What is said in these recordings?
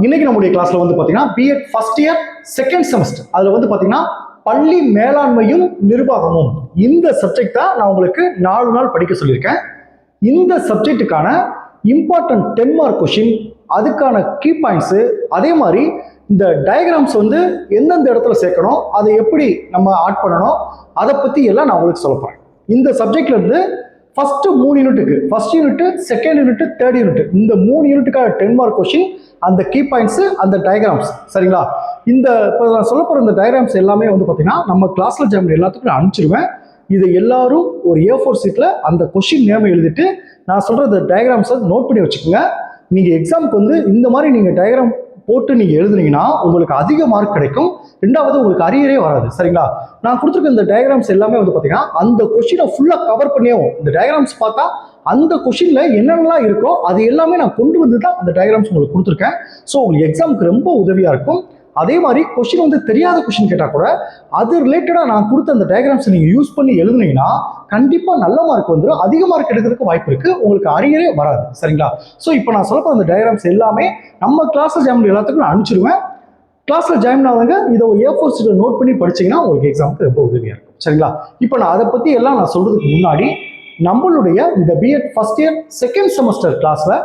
இன்னைக்கு நம்முடைய கிளாஸ்ல வந்து பாத்தீங்கன்னா BEd first year second semester அதுல வந்து பாத்தீங்கன்னா பள்ளி மேலாண்மையும் நிர்வாகமும் இந்த சப்ஜெக்ட் தான் நான் உங்களுக்கு 4 நாள் படிக்க சொல்லியிருக்கேன். இந்த சப்ஜெக்டுக்கான இம்பார்ட்டன்ட் 10 மார்க் கொஸ்டின், அதுக்கான கீ பாயிண்ட்ஸ், அதே மாதிரி இந்த டயக்ராம்ஸ் வந்து எந்தெந்த இடத்துல சேர்க்கணும், அதை எப்படி நம்ம ஆட் பண்ணணும், அதை பத்தி எல்லாம் நான் உங்களுக்கு சொல்ல போறேன். இந்த சப்ஜெக்ட்ல இருந்து ஃபர்ஸ்ட் 3 யூனிட்டுக்கு, first unit, second unit, third unit, இந்த 3 யூனிட்டுக்கான 10 மார்க் கொஸ்டின், அந்த கீ பாயிண்ட்ஸ், அந்த டயக்ராம்ஸ், சரிங்களா? இந்த இப்போ நான் சொல்ல போகிற இந்த டயக்ராம்ஸ் எல்லாமே வந்து பார்த்தீங்கன்னா நம்ம கிளாஸ்ல ஜாம் எல்லாத்துக்கும் நான் அனுப்பிச்சிருவேன். இதை எல்லாரும் ஒரு A4 சீட்டில் அந்த கொஸ்டின் நேம் எழுதிட்டு நான் சொல்கிற இந்த டயக்ராம்ஸை நோட் பண்ணி வச்சுக்கோங்க. நீங்கள் எக்ஸாமுக்கு வந்து இந்த மாதிரி நீங்கள் டயக்ராம் போட்டு நீங்கள் எழுதுனீங்கன்னா உங்களுக்கு அதிக மார்க் கிடைக்கும். ரெண்டாவது உங்களுக்கு அரியரே வராது, சரிங்களா? நான் கொடுத்துருக்க இந்த டயக்ராம்ஸ் எல்லாமே வந்து பார்த்தீங்கன்னா அந்த கொஸ்டினை ஃபுல்லாக கவர் பண்ணியும் இந்த டயக்ராம்ஸ் பார்த்தா அந்த கொஸ்டின்ல என்னென்னலாம் இருக்கோ அது எல்லாமே நான் கொண்டு வந்து தான் அந்த டயக்ராம்ஸ் உங்களுக்கு கொடுத்துருக்கேன். ஸோ உங்களுக்கு எக்ஸாமுக்கு ரொம்ப உதவியாக இருக்கும். அதே மாதிரி கொஸ்டின் வந்து தெரியாத கொஸ்டின் கேட்டால் கூட அது ரிலேட்டடாக நான் கொடுத்த அந்த டயக்ராம்ஸை நீங்கள் யூஸ் பண்ணி எழுதுனீங்கன்னா கண்டிப்பாக நல்ல மார்க் வந்துடும். அதிக மார்க் எடுக்கிறதுக்கு வாய்ப்பு இருக்குது, உங்களுக்கு அரியரே வராது, சரிங்களா? ஸோ இப்போ நான் சொல்ல போகிற அந்த டயக்ராம்ஸ் எல்லாமே நம்ம கிளாஸில் ஜாயின் எல்லாத்துக்கும் நான் அனுப்பிச்சிடுவேன். கிளாஸில் ஜாயின் ஆகுங்க, இதை ஒரு A4 சீட்டில் நோட் பண்ணி படிச்சிங்கன்னா உங்களுக்கு எக்ஸாமுக்கு ரொம்ப உதவியாக இருக்கும், சரிங்களா? இப்போ நான் அதை பற்றி எல்லாம் நான் சொல்கிறதுக்கு முன்னாடி நம்மளுடைய இந்த BEd first year second semester கிளாஸில்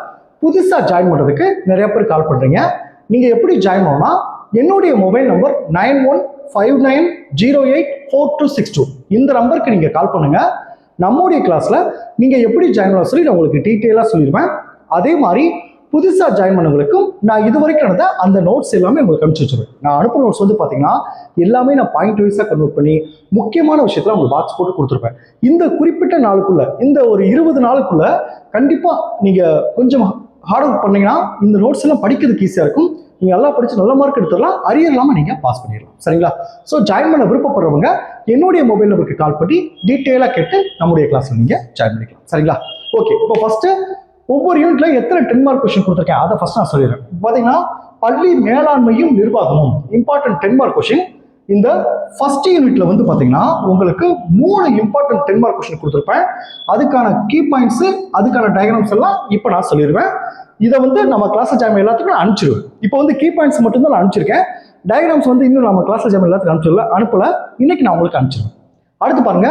புதுசாக ஜாயின் பண்ணுறதுக்கு நிறைய பேர் கால் பண்ணுறீங்க. நீங்கள் எப்படி ஜாயின் பண்ணணும்னா என்னுடைய மொபைல் நம்பர் 9159084262 இந்த நம்பருக்கு நீங்கள் கால் பண்ணுங்கள். நம்முடைய கிளாஸில் நீங்கள் எப்படி ஜாயின் பண்ண சொல்லி நான் உங்களுக்கு டீட்டெயிலாக சொல்லிடுவேன். அதே மாதிரி புதுசாக ஜாயின் பண்ணவங்களுக்கும் நான் இது வரைக்கும் நடந்த அந்த நோட்ஸ் எல்லாமே உங்களுக்கு அனுப்பிச்சு வச்சுருவேன். நான் அனுப்புகிற நோட்ஸ் வந்து பார்த்தீங்கன்னா எல்லாமே நான் பாயிண்ட் வைஸாக கன்வெர்ட் பண்ணி முக்கியமான விஷயத்தில் உங்களுக்கு பாக்ஸ் போட்டு கொடுத்துருப்பேன். இந்த குறிப்பிட்ட நாளுக்குள்ள, இந்த ஒரு 20 நாளுக்குள்ள கண்டிப்பாக நீங்கள் கொஞ்சம் ஹார்ட் ஒர்க் பண்ணீங்கன்னா இந்த நோட்ஸ் எல்லாம் படிக்கிறதுக்கு ஈஸியாக இருக்கும். நீங்கள் நல்லா படித்து நல்ல மார்க் எடுத்துடலாம், அரியர் இல்லாமல் நீங்கள் பாஸ் பண்ணிடலாம், சரிங்களா? ஸோ ஜாயின் பண்ண விருப்பப்படுறவங்க என்னுடைய மொபைல் நம்பருக்கு கால் பண்ணி டீட்டெயிலாக கேட்டு நம்முடைய கிளாஸில் நீங்கள் ஜாயின் பண்ணிக்கலாம், சரிங்களா? ஓகே, இப்போ ஃபஸ்ட்டு ஒவ்வொரு யூனிட்ல எத்தனை 10 மார்க் கொஸ்டின் கொடுத்துருக்கேன் அதை ஃபர்ஸ்ட் நான் சொல்லிடுறேன். பார்த்தீங்கன்னா பள்ளி மேலாண்மையும் நிர்வாகமும் இம்பார்ட்டன்ட் 10 மார்க் கொஸ்டின். இந்த ஃபர்ஸ்ட் யூனிட்ல வந்து பார்த்தீங்கன்னா உங்களுக்கு 3 இம்பார்ட்டன்ட் 10 மார்க் கொஸ்டின் கொடுத்துருப்பேன். அதுக்கான கீ பாயிண்ட்ஸ், அதுக்கான டயக்ராம்ஸ் எல்லாம் இப்போ நான் சொல்லிடுவேன். இதை வந்து நம்ம கிளாஸ் ஜாயின் எல்லாத்துக்கும் நான் அனுப்பிச்சிடுவேன். இப்போ வந்து கீ பாயிண்ட்ஸ் மட்டும்தான் நான் அனுப்பிச்சிருக்கேன். டயக்ராம்ஸ் வந்து இன்னும் நம்ம கிளாஸ் ஜாயின் எல்லாத்துக்கும் அனுப்பல. இன்னைக்கு நான் உங்களுக்கு அனுப்பிச்சிடுவேன். அடுத்து பாருங்க,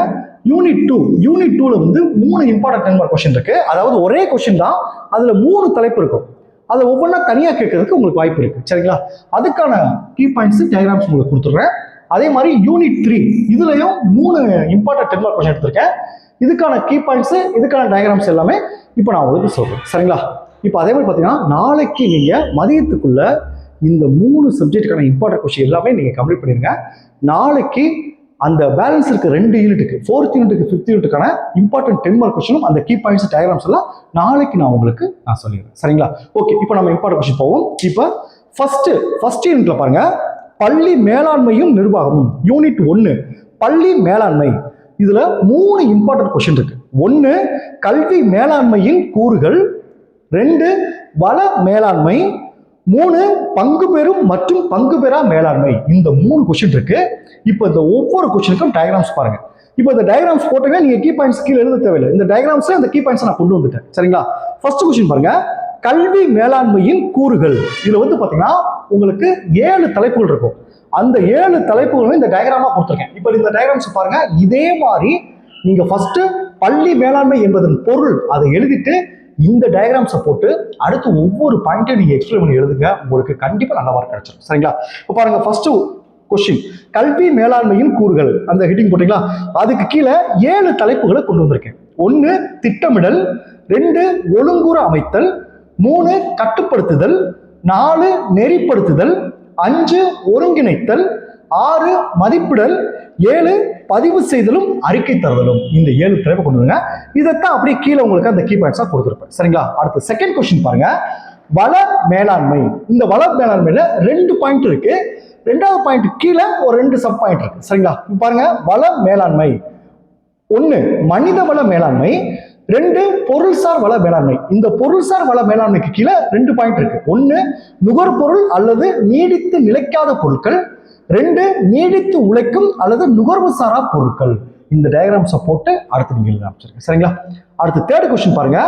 யூனிட் 2ல வந்து 3 இம்பார்ட்டன்ட் 10 மார்க் கொஸ்டின் இருக்கு. அதாவது ஒரே கொஸ்டின் தான், அதுல 3 தலைப்பு இருக்கும். அதை ஒவ்வொன்றா தனியாக கேட்கறதுக்கு உங்களுக்கு வாய்ப்பு இருக்கு, சரிங்களா? அதுக்கான கீ பாயிண்ட்ஸ், டயக்ராம்ஸ் உங்களுக்கு கொடுத்துட்றேன். அதே மாதிரி யூனிட் 3 இதுலயும் 3 இம்பார்ட்டன்ட் 10 மார்க் கொஸ்டின் எடுத்திருக்கேன். இதுக்கான கீ பாயிண்ட்ஸ், இதுக்கான டயக்ராம்ஸ் எல்லாமே இப்போ நான் உங்களுக்கு சொல்றேன், சரிங்களா? இப்போ அதே மாதிரி பார்த்தீங்கன்னா நாளைக்கு நீங்க மதியத்துக்குள்ள இந்த 3 சப்ஜெக்டுக்கான இம்பார்ட்டன்ட் கொஸ்டின் எல்லாமே நீங்க கம்ப்ளீட் பண்ணிருங்க. நாளைக்கு அந்த பேலன்ஸ் இருக்க 2 யூனிட்டுக்கு, 4th யூனிட்டுக்கு 5th யூனிட்டுக்கான இம்பார்ட்டன்ட் 10 மார்க் கொஸ்டினும் அந்த கீ பாயிண்ட்ஸ், டயக்ராம்ஸ் எல்லாம் நாளைக்கு நான் உங்களுக்கு சொல்லிடுறேன், சரிங்களா? ஓகே, இப்போ நம்ம இம்பார்ட்டன்ட் கொஸ்டின் போவோம். இப்போ ஃபர்ஸ்ட் யூனிட்ல பாருங்க, பள்ளி மேலாண்மையும் நிர்வாகமும், யூனிட் 1 பள்ளி மேலாண்மை. இதுல 3 இம்பார்ட்டன்ட் கொஸ்டின் இருக்கு. 1 கல்வி மேலாண்மையின் கூறுகள், 2 வள மேலாண்மை, 3 பங்கு பெறும் மற்றும் பங்கு பெறா மேலாண்மை. இந்த 3 கொஸ்டின் இருக்கு. இப்போ இந்த ஒவ்வொரு கொஸ்டினுக்கும் டயக்ராம்ஸ் பாருங்க. இப்போ இந்த டயக்ராம்ஸ் போட்டீங்கன்னா நீங்க கீ பாயிண்ட்ஸ் கீழே எழுத தேவையில்லை. இந்த டயக்ராம்ஸ்ல அந்த கீ பாயிண்ட்ஸ் நான் கொண்டு வந்துட்டேன், சரிங்களா? ஃபர்ஸ்ட் கொஸ்டின் பாருங்க, கல்வி மேலாண்மையின் கூறுகள். இதுல வந்து பாத்தீங்கன்னா உங்களுக்கு 7 தலைப்புகள் இருக்கும். அந்த 7 தலைப்புகளும் இந்த டயக்ராமா கொடுத்துருக்கேன். இப்போ இந்த டயக்ராம்ஸ் பாருங்க. இதே மாதிரி நீங்க ஃபர்ஸ்ட் பள்ளி மேலாண்மை என்பதன் பொருள் அதை எழுதிட்டு இந்த டயக்ராம்ஸை போட்டு அடுத்து ஒவ்வொரு பாயிண்ட்டையும் நீங்க எக்ஸ்பிளைன் பண்ணி எழுதுங்க. உங்களுக்கு கண்டிப்பா நல்ல மார்க் கிடைச்சிடும், சரிங்களா? இப்போ பாருங்க, ஃபர்ஸ்ட் கொஸ்டின் கல்வி மேலாண்மையின் கூறுகள், அந்த ஹெட்டிங் போட்டீங்களா? அதுக்கு கீழே 7 தலைப்புகளை கொண்டு வந்திருக்கேன். 1 திட்டமிடல், 2 ஒழுங்குற அமைத்தல், 3 கட்டுப்படுத்துதல், 4 நெறிப்படுத்துதல், 5 ஒருங்கிணைத்தல், 6 மதிப்பிடல், 7 பதிவு செய்தலும் அறிக்கை தருதலும். இந்த 7 தலைப்பை கொண்டு வருங்க. இதைத்தான் அப்படியே கீழே உங்களுக்கு அந்த கீ பாயிண்ட்ஸா கொடுத்துருப்பேன், சரிங்களா? அடுத்து செகண்ட் கொஸ்டின் பாருங்க, வள மேலாண்மை. இந்த வள மேலாண்மையில 2 பாயிண்ட் இருக்கு. 2வது பாயிண்ட் கீழே ஒரு 2 சப் பாயிண்ட் இருக்கு, சரிங்களா? பாருங்க, வள மேலாண்மை. 1 மனித வள மேலாண்மை, 2 பொருள்சார் வள மேலாண்மை. இந்த பொருள்சார் வள மேலாண்மைக்கு கீழே 2 பாயிண்ட் இருக்கு. 1 நுகர்பொருள் அல்லது நீடித்து நிலைக்காத பொருட்கள், 2 நீடித்து உழைக்கும் அல்லது நுகர்வு சாரா பொருட்கள். இந்த டயக்ராம்ஸை போட்டு அடுத்து நீங்க எழுத ஆரம்பிச்சிருக்கேன். சரிங்களா? அடுத்து தேர்ட் கொஸ்டின் பாருங்க,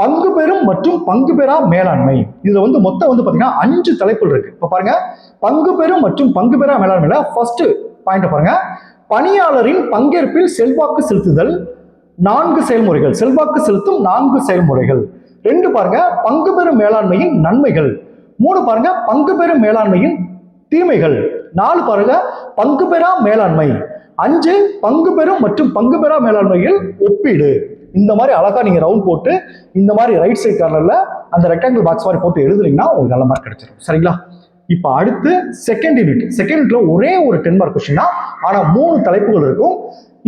பங்கு பெறும் மற்றும் பங்கு பெறா மேலாண்மை. இதுல மொத்தம் பாத்தீங்கன்னா 5 தலைப்புகள் இருக்கு. இப்ப பாருங்க, பங்கு பெறும் மற்றும் பங்கு பெறா மேலாண்மையில ஃபர்ஸ்ட் பாயிண்ட் பாருங்க, பணியாளரின் பங்கேற்பில் செல்வாக்கு செலுத்துதல் 4 செயல்முறைகள், செல்வாக்கு செலுத்தும் 4 செயல்முறைகள். 2 பாருங்க, பங்கு பெறும் மேலாண்மையின் நன்மைகள். 3 பாருங்க, பங்கு பெறும் மேலாண்மையின் தீமைகள். 4 பாருங்க, பங்கு பெறா மேலாண்மை. 5 பங்கு பெறும் மற்றும் பங்கு பெறா மேலாண்மையில் ஒப்பீடு. இந்த மாதிரி அழகா நீங்க ரவுண்ட் போட்டு இந்த மாதிரி ரைட் சைட் கார்னர்ல அந்த ரெக்டாங்கிள் பாக்ஸ் மாதிரி போட்டு எழுதுனீங்கன்னா உங்களுக்கு நல்ல மார்க் கிடைச்சிடும். சரிங்களா? இப்ப அடுத்து செகண்ட் யூனிட்ல ஒரே ஒரு 10 மார்க் கொஸ்டின் தான், ஆனா 3 தலைப்புகள் இருக்கும்.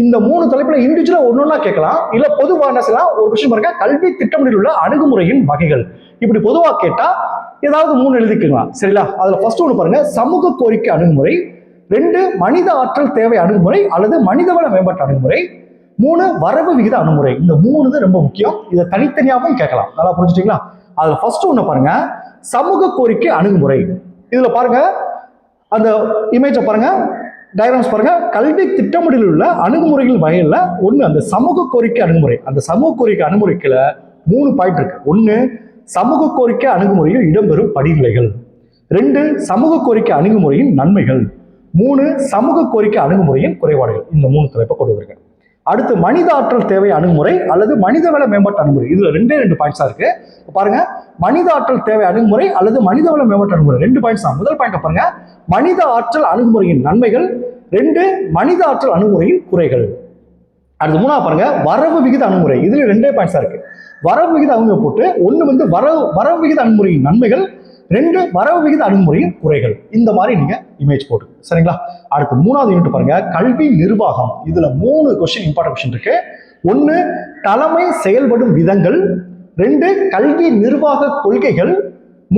இந்த 3 தலைப்புல இண்டிவிஜுவலா ஒன்னொன்னா கேட்கலாம், இல்ல பொதுவா என்ன செய்யலாம், ஒரு கொஸ்டின் பாருங்க, கல்வி திட்டமிடல் உள்ள அணுகுமுறையின் வகைகள். இப்படி பொதுவா கேட்டா ஏதாவது 3 எழுதிக்கலாம். சரிங்களா? அதுல ஃபர்ஸ்ட் ஒன்று பாருங்க, சமூக கோரிக்கை அணுகுமுறை. 2 மனித ஆற்றல் தேவை அணுகுமுறை அல்லது மனிதவள மேம்பாட்டு அணுகுமுறை. 3 வரவு விகித அணுகுமுறை. இந்த 3 தான் ரொம்ப முக்கியம். இதை தனித்தனியாகவும் கேட்கலாம். நல்லா புரிஞ்சுட்டீங்களா? அதுல ஃபர்ஸ்ட் ஒன்று பாருங்க, சமூக கோரிக்கை அணுகுமுறை. இதுல பாருங்க, அந்த இமேஜை பாருங்க, டயக்ராம்ஸ் பாருங்க, கல்வி திட்டமிடலில் உள்ள அணுகுமுறைகள் வகையில் ஒன்று அந்த சமூக கோரிக்கை அணுகுமுறை. அந்த சமூக கோரிக்கை அணுகுமுறைக்குள்ள 3 பாயிண்ட் இருக்கு. 1 சமூக கோரிக்கை அணுகுமுறையில் இடம்பெறும் படிநிலைகள். 2 சமூக கோரிக்கை அணுகுமுறையின் நன்மைகள். 3 சமூக கோரிக்கை அணுகுமுறையின் குறைபாடுகள். இந்த 3 தலைப்பை கொண்டு வந்திருக்கேன். அடுத்து மனித ஆற்றல் தேவை அணுகுமுறை அல்லது மனிதவள மேம்பாட்டு அணுகுமுறை. இதுல 2 பாயிண்ட்ஸா இருக்கு. பாருங்க, மனித ஆற்றல் தேவை அணுகுமுறை அல்லது மனிதவள மேம்பாட்டு அணுகுமுறை 2 பாயிண்ட்ஸ் தான். முதல் பாயிண்ட் பாருங்க, மனித ஆற்றல் அணுகுமுறையின் நன்மைகள். 2 மனித ஆற்றல் அணுகுமுறையின் குறைகள். அடுத்து 3 பாருங்க, வரவு விகித அணுகுமுறை. இதுல 2 பாயிண்ட்ஸா இருக்கு. வரவு விகித அணுகுமுறை போட்டு 1 வரவு விகித அணுகுமுறையின் நன்மைகள், 2 வரவு விகித அணுகுமுறையின் குறைகள். இந்த மாதிரி நீங்க இமேஜ் போட்டு. சரிங்களா? அடுத்து 3வது யூனிட் பாருங்க, கல்வி நிர்வாகம். இதுல 3 கொஸ்டின் இம்பார்ட்டன்ட் கொஸ்டின் இருக்கு. 1 தலைமை செயல்படும் விதங்கள். 2 கல்வி நிர்வாக கொள்கைகள்.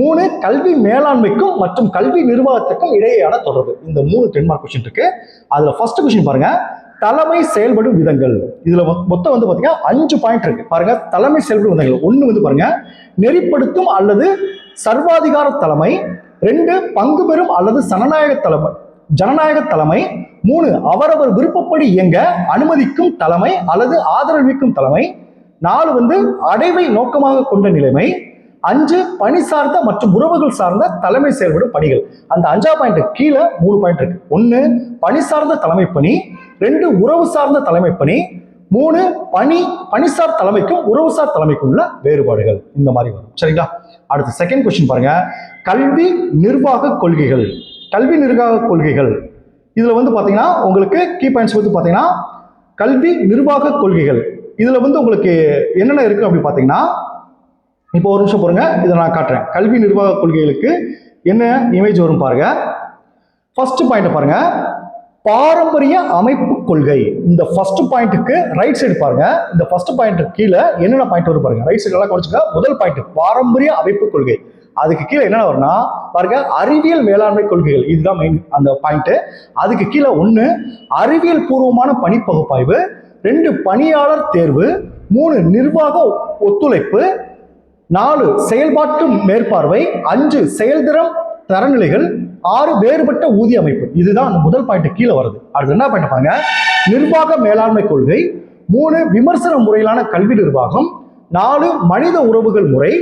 3 கல்வி மேலாண்மைக்கும் மற்றும் கல்வி நிர்வாகத்துக்கும் இடையேயான தொடர்பு. இந்த 3 10 மார்க் கொஸ்டின் இருக்கு. அதுல ஃபர்ஸ்ட் கொஸ்டின் பாருங்க, தலைமை செயல்படும் விதங்கள். இதுல மொத்தம் பாத்தீங்கன்னா 5 பாயிண்ட் இருக்கு. பாருங்க, தலைமை செயல்படும் விதங்கள். 1 பாருங்க, நெறிப்படுத்தும் அல்லது சர்வாதிகார தலைமை. 2 பங்கு பெறும் அல்லது ஜனநாயக தலைமை. 3 அவரவர் விருப்பப்படி இயங்க அனுமதிக்கும் தலைமை அல்லது ஆதரவிக்கும் தலைமை. 4 அடைவை நோக்கமாக கொண்ட நிலைமை. 5 பணி சார்ந்த மற்றும் உறவுகள் சார்ந்த தலைமை செயல்படும் பணிகள். அந்த 5ஆம் பாயிண்ட் கீழே 3 பாயிண்ட் இருக்கு. 1 பணி சார்ந்த தலைமை பணி. 2 உறவு சார்ந்த தலைமை பணி. 3 பணிசார் தலைமைக்கும் உறவுசார் தலைமைக்கும் உள்ள வேறுபாடுகள். இந்த மாதிரி வரும். சரிங்களா? அடுத்து செகண்ட் கொஸ்டின் பாருங்க, கல்வி நிர்வாக கொள்கைகள். கல்வி நிர்வாக கொள்கைகள் இதுல பாத்தீங்கன்னா உங்களுக்கு கீ பாயிண்ட்ஸ் பாத்தீங்கன்னா கல்வி நிர்வாக கொள்கைகள். இதுல உங்களுக்கு என்னென்ன இருக்கு அப்படி பாத்தீங்கன்னா, இப்போ ஒரு நிமிஷம் பாருங்க, இதை நான் காட்டுறேன். கல்வி நிர்வாக கொள்கைகளுக்கு என்ன இமேஜ் வரும் பாருங்க. ஃபர்ஸ்ட் பாயிண்ட் பாருங்க, பாரம்பரிய அமைப்பு கொள்கை. இந்த ஃபர்ஸ்ட் பாயிண்ட்டுக்கு ரைட் சைடு பாருங்க. இந்த ஃபர்ஸ்ட் பாயிண்ட் கீழே என்னென்ன பாயிண்ட் வரும் பாருங்க. ரைட் சைடு எல்லாம் குறைச்சுக்க. முதல் பாயிண்ட் பாரம்பரிய அமைப்பு கொள்கை. அதுக்கு கீழே என்ன வரும்னா பாருங்க, அறிவியல் மேலாண்மை கொள்கைகள். இதுதான் மெயின் அந்த பாயிண்ட். அதுக்கு கீழே 1 அறிவியல் பூர்வமான பணி பகுப்பாய்வு. 2 பணியாளர் தேர்வு. 3 நிர்வாக ஒத்துழைப்பு. 4 செயல்பாட்டு மேற்பார்வை. 5 செயல்திறன் தரநிலைகள். 6 வேறுபட்ட ஊதிய அமைப்பு. இதுதான் அந்த முதல் பாயிண்ட் கீழே வருது. அடுத்து என்ன பாயிண்ட் பாருங்க, நிர்வாக மேலாண்மை கொள்கை. 3 விமர்சன முறையிலான கல்வி நிர்வாகம். 4 மனித உறவுகள் முறை.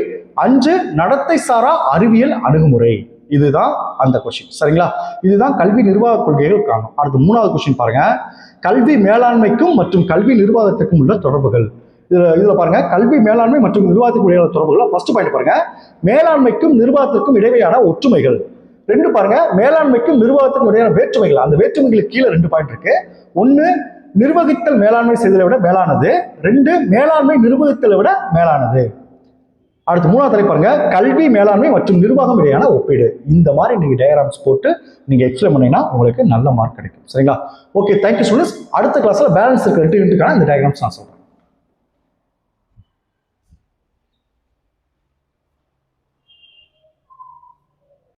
5 நடத்தை சாரா அறிவியல் அணுகுமுறை. இதுதான் அந்த கொஸ்டின். சரிங்களா? இதுதான் கல்வி நிர்வாக கொள்கைகள் காணும். அடுத்து 3வது கொஸ்டின் பாருங்க, கல்வி மேலாண்மைக்கும் மற்றும் கல்வி நிர்வாகத்துக்கும் உள்ள தொடர்புகள். இதுல பாருங்க, கல்வி மேலாண்மை மற்றும் நிர்வாகத்துக்கு இடையிலான தொடர்புகள். ஃபர்ஸ்ட் பாயிண்ட் பாருங்க, மேலாண்மைக்கும் நிர்வாகத்திற்கும் இடையேயான ஒற்றுமைகள். 2 பாருங்க, மேலாண்மைக்கும் நிர்வாகத்துக்கும் இடையான வேற்றுமைகள். அந்த வேற்றுமைகளுக்கு கீழே 2 பாயிண்ட் இருக்கு. 1 நிர்வகித்தல் மேலாண்மை செய்தலை விட மேலானது. 2 மேலாண்மை நிர்வகித்தலை விட மேலானது. அடுத்து 3வது தலைப்பு பாருங்க, கல்வி மேலாண்மை மற்றும் நிர்வாகம் இடையான ஒப்பீடு. இந்த மாதிரி நீங்க டயக்ராம்ஸ் போட்டு நீங்க எக்ஸ்பிளைன் பண்ணீங்கன்னா உங்களுக்கு நல்ல மார்க் கிடைக்கும். சரிங்களா? Okay, thank you students. அடுத்த கிளாஸ்ல பேலன்ஸ் இருக்க 2 யூனிட்டுக்கான இந்த டயக்ராம்ஸ் நான் சொல்றேன்.